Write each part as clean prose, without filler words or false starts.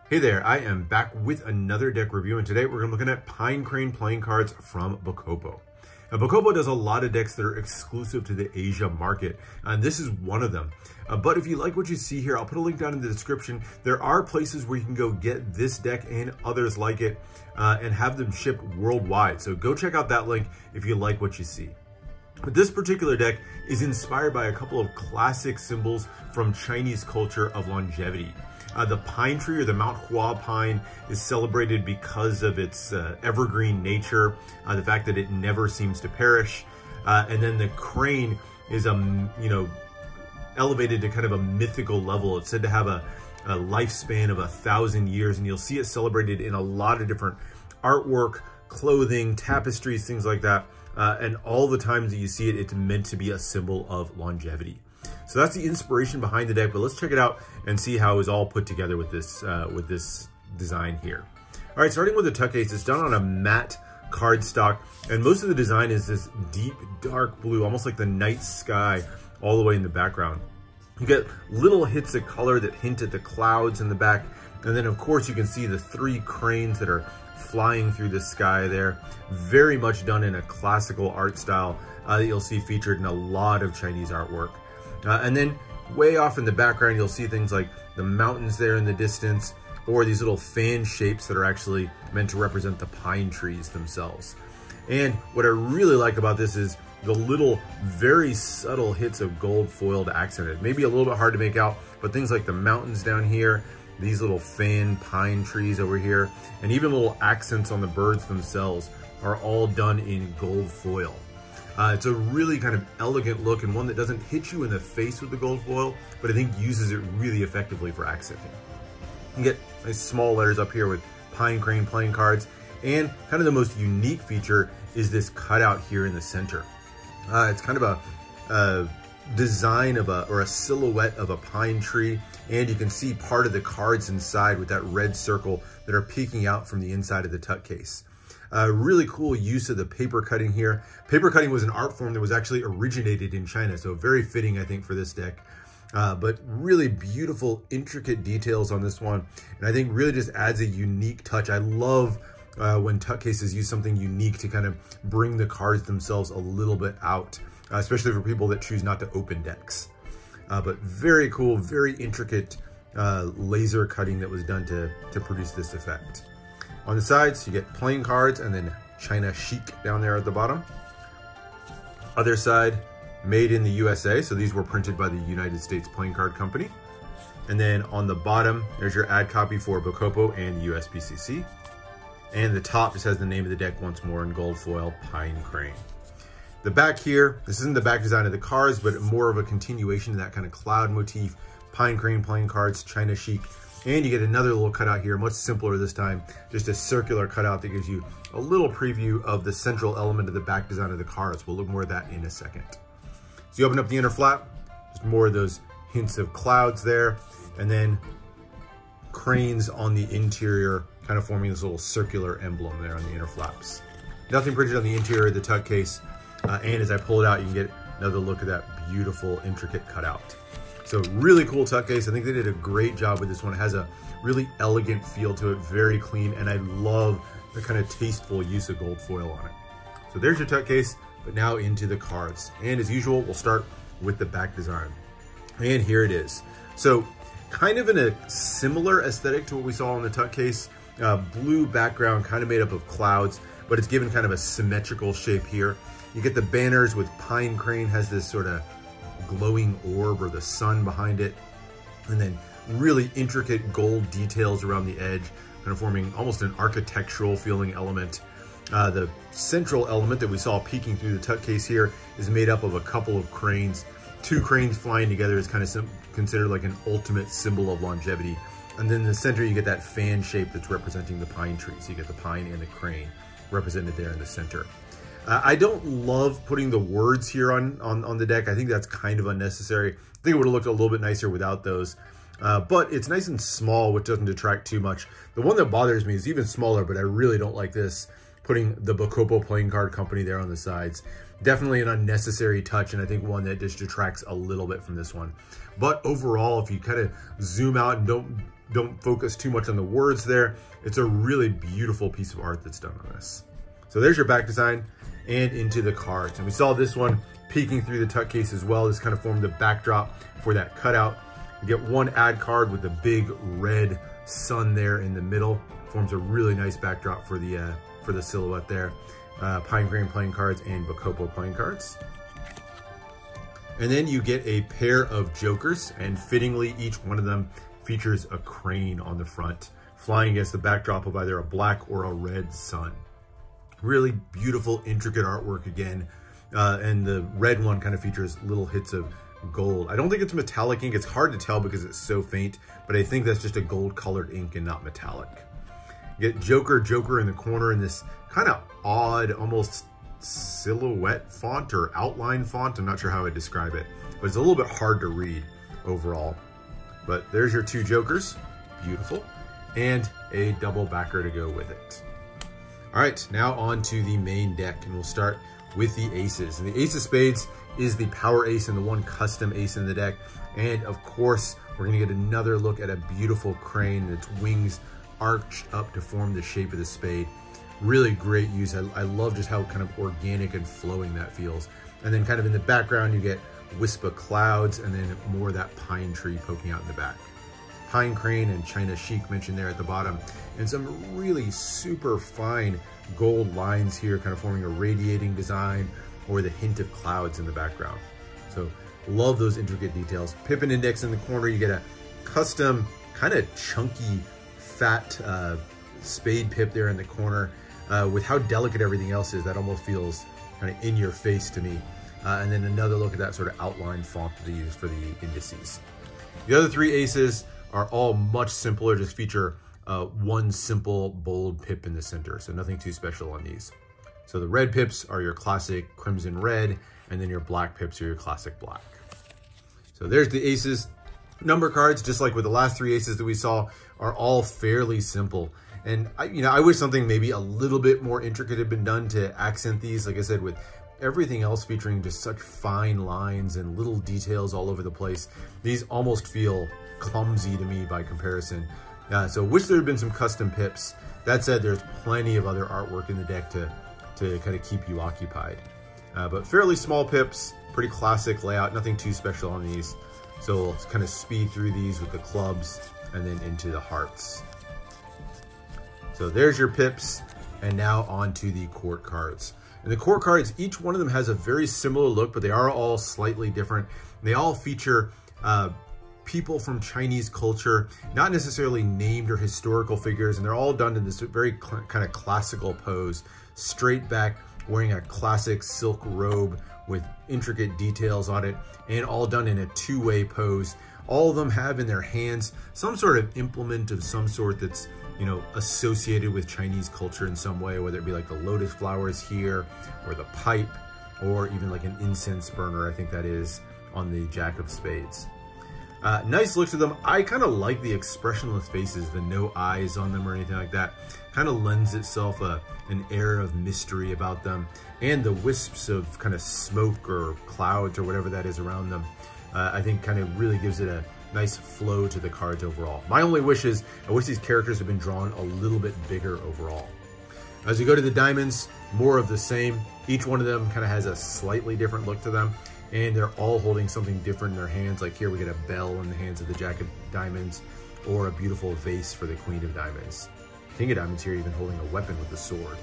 Hey there, I am back with another deck review, and today we're going to be looking at Pine Crane playing cards from Bocopo. Now, Bocopo does a lot of decks that are exclusive to the Asia market, and this is one of them. But if you like what you see here, I'll put a link down in the description. There are places where you can go get this deck and others like it and have them shipped worldwide. So go check out that link if you like what you see. But this particular deck is inspired by a couple of classic symbols from Chinese culture of longevity. The pine tree, or the Mount Hua pine, is celebrated because of its evergreen nature, the fact that it never seems to perish. And then the crane is, elevated to kind of a mythical level. It's said to have a lifespan of 1,000 years, and you'll see it celebrated in a lot of different artwork, clothing, tapestries, things like that. And all the times that you see it, it's meant to be a symbol of longevity. So that's the inspiration behind the deck, but let's check it out and see how it's all put together with this design here. All right, starting with the tuck case, it's done on a matte cardstock, and most of the design is this deep, dark blue, almost like the night sky all the way in the background. You get little hits of color that hint at the clouds in the back, and then of course you can see the 3 cranes that are flying through the sky there. Very much done in a classical art style that you'll see featured in a lot of Chinese artwork. And then way off in the background, you'll see things like the mountains there in the distance, or these little fan shapes that are actually meant to represent the pine trees themselves. And what I really like about this is the little, very subtle hits of gold foil to accent it. Maybe a little bit hard to make out, but things like the mountains down here, these little fan pine trees over here, and even little accents on the birds themselves are all done in gold foil. It's a really kind of elegant look, and one that doesn't hit you in the face with the gold foil, but I think uses it really effectively for accenting. You can get nice small letters up here with Pine Crane playing cards, and kind of the most unique feature is this cutout here in the center. It's kind of a design of or a silhouette of a pine tree, and you can see part of the cards inside with that red circle that are peeking out from the inside of the tuck case. Really cool use of the paper cutting here. Paper cutting was an art form that was actually originated in China, so very fitting, I think, for this deck. But really beautiful, intricate details on this one, and I think really just adds a unique touch. I love when tuck cases use something unique to kind of bring the cards themselves a little bit out, especially for people that choose not to open decks. But very cool, very intricate laser cutting that was done to produce this effect. On the sides, you get playing cards and then China chic down there at the bottom. Other side, made in the USA. So these were printed by the United States Playing Card Company. And then on the bottom, there's your ad copy for Bocopo and USPCC. And the top just has the name of the deck once more in gold foil, Pine Crane. The back here, this isn't the back design of the cards, but more of a continuation of that kind of cloud motif. Pine Crane playing cards, China chic. And you get another little cutout here, much simpler this time, just a circular cutout that gives you a little preview of the central element of the back design of the cards. We'll look more at that in a second. So you open up the inner flap, just more of those hints of clouds there, and then cranes on the interior, kind of forming this little circular emblem there on the inner flaps. Nothing printed on the interior of the tuck case, and as I pull it out, you can get another look at that beautiful, intricate cutout. So really cool tuck case. I think they did a great job with this one. It has a really elegant feel to it, very clean, and I love the kind of tasteful use of gold foil on it. So there's your tuck case, but now into the cards. And as usual, we'll start with the back design. And here it is. So kind of in a similar aesthetic to what we saw on the tuck case, blue background kind of made up of clouds, but it's given kind of a symmetrical shape here. You get the banners with Pine Crane has this sort of glowing orb or the sun behind it, and then really intricate gold details around the edge, kind of forming almost an architectural feeling element. The central element that we saw peeking through the tuck case here is made up of a couple of cranes. 2 cranes flying together is kind of considered like an ultimate symbol of longevity. And then in the center, you get that fan shape that's representing the pine tree. So you get the pine and the crane represented there in the center. I don't love putting the words here on the deck. I think that's kind of unnecessary. I think it would have looked a little bit nicer without those. But it's nice and small, which doesn't detract too much. The one that bothers me is even smaller, but I really don't like this, putting the Bocopo Playing Card Company there on the sides. Definitely an unnecessary touch, and I think one that just detracts a little bit from this one. But overall, if you kind of zoom out and don't don't focus too much on the words there. It's a really beautiful piece of art that's done on this. So there's your back design and into the cards. And we saw this one peeking through the tuck case as well. This kind of formed the backdrop for that cutout. You get one ad card with the big red sun there in the middle. Forms a really nice backdrop for the silhouette there. Pine Crane playing cards and Bocopo playing cards. And then you get a pair of jokers, and fittingly each one of them features a crane on the front, flying against the backdrop of either a black or a red sun. Really beautiful, intricate artwork again. And the red one kind of features little hits of gold. I don't think it's metallic ink. It's hard to tell because it's so faint, but I think that's just a gold colored ink and not metallic. You get Joker in the corner in this kind of odd, almost silhouette font or outline font. I'm not sure how I describe it, but it's a little bit hard to read overall. But there's your two Jokers, beautiful, and a double backer to go with it. All right, now on to the main deck, and we'll start with the aces. And the ace of spades is the power ace and the one custom ace in the deck. And of course, we're gonna get another look at a beautiful crane and its wings arched up to form the shape of the spade. Really great use. I love just how kind of organic and flowing that feels. And then kind of in the background, you get wisp of clouds and then more of that pine tree poking out in the back. Pine Crane and China Chic mentioned there at the bottom. And some really super fine gold lines here, kind of forming a radiating design or the hint of clouds in the background. So love those intricate details. Pip and index in the corner, you get a custom kind of chunky, fat spade pip there in the corner. With how delicate everything else is, that almost feels kind of in your face to me. And then another look at that sort of outline font that they use for the indices. The other three aces are all much simpler, just feature one simple bold pip in the center. So nothing too special on these. So the red pips are your classic crimson red, and then your black pips are your classic black. So there's the aces. Number cards, just like with the last three aces that we saw, are all fairly simple. And I wish something maybe a little bit more intricate had been done to accent these. Like I said, with everything else featuring just such fine lines and little details all over the place, these almost feel clumsy to me by comparison. So wish there had been some custom pips. That said, there's plenty of other artwork in the deck to kind of keep you occupied. But fairly small pips, pretty classic layout, nothing too special on these. So we'll kind of speed through these with the clubs and then into the hearts. So there's your pips, and now on to the court cards. And the court cards, each one of them has a very similar look, but they are all slightly different. They all feature people from Chinese culture, not necessarily named or historical figures, and they're all done in this very kind of classical pose, straight back, wearing a classic silk robe with intricate details on it, and all done in a two-way pose. All of them have in their hands some sort of implement of some sort that's associated with Chinese culture in some way, whether it be like the lotus flowers here, or the pipe, or even like an incense burner, I think that is on the Jack of Spades. Nice looks to them. I kind of like the expressionless faces, the no eyes on them or anything like that. Kind of lends itself an air of mystery about them, and the wisps of kind of smoke or clouds or whatever that is around them, I think kind of really gives it a nice flow to the cards overall. My only wish is, I wish these characters had been drawn a little bit bigger overall. As we go to the diamonds, more of the same. Each one of them kind of has a slightly different look to them, and they're all holding something different in their hands. Like here we get a bell in the hands of the Jack of Diamonds, or a beautiful vase for the Queen of Diamonds. King of Diamonds here even holding a weapon with a sword.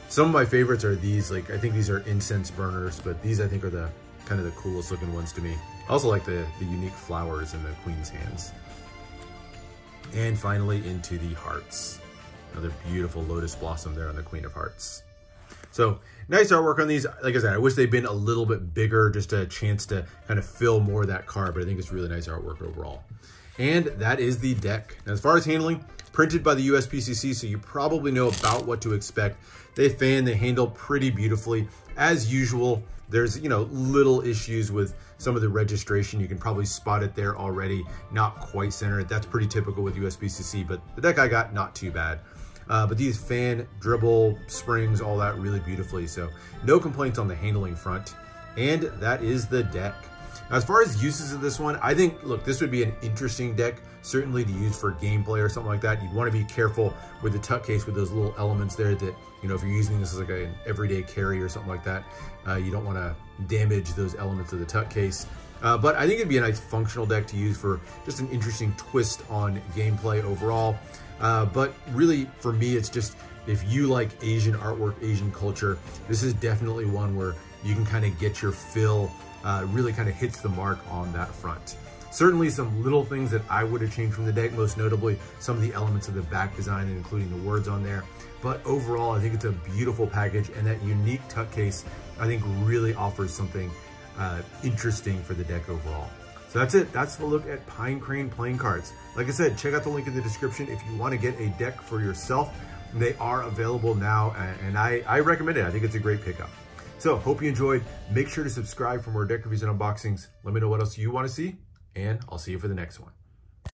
Some of my favorites are these, like I think these are incense burners, but these I think are the kind of the coolest looking ones to me. I also like the unique flowers in the Queen's hands. And finally into the hearts. Another beautiful lotus blossom there on the Queen of Hearts. So nice artwork on these. Like I said, I wish they'd been a little bit bigger, just a chance to kind of fill more of that card, but I think it's really nice artwork overall. And that is the deck. Now, as far as handling, printed by the USPCC, so you probably know about what to expect. They handle pretty beautifully. As usual, there's, little issues with some of the registration. You can probably spot it there already, not quite centered. That's pretty typical with USPCC, but the deck I got, not too bad. But these fan, dribble, springs, all that really beautifully. So no complaints on the handling front. And that is the deck. As far as uses of this one, I think, look, this would be an interesting deck, certainly to use for gameplay or something like that. You'd want to be careful with the tuck case with those little elements there that, you know, if you're using this as like an everyday carry or something like that, you don't want to damage those elements of the tuck case. But I think it'd be a nice functional deck to use for just an interesting twist on gameplay overall. But really, for me, it's just, if you like Asian artwork, Asian culture, this is definitely one where you can kind of get your fill, really kind of hits the mark on that front. Certainly some little things that I would have changed from the deck, most notably some of the elements of the back design and including the words on there. But overall, I think it's a beautiful package, and that unique tuck case, I think, really offers something interesting for the deck overall. So that's it. That's the look at Pine Crane playing cards. Like I said, check out the link in the description if you want to get a deck for yourself. They are available now, and I recommend it. I think it's a great pickup. So hope you enjoyed. Make sure to subscribe for more deck reviews and unboxings. Let me know what else you want to see, and I'll see you for the next one.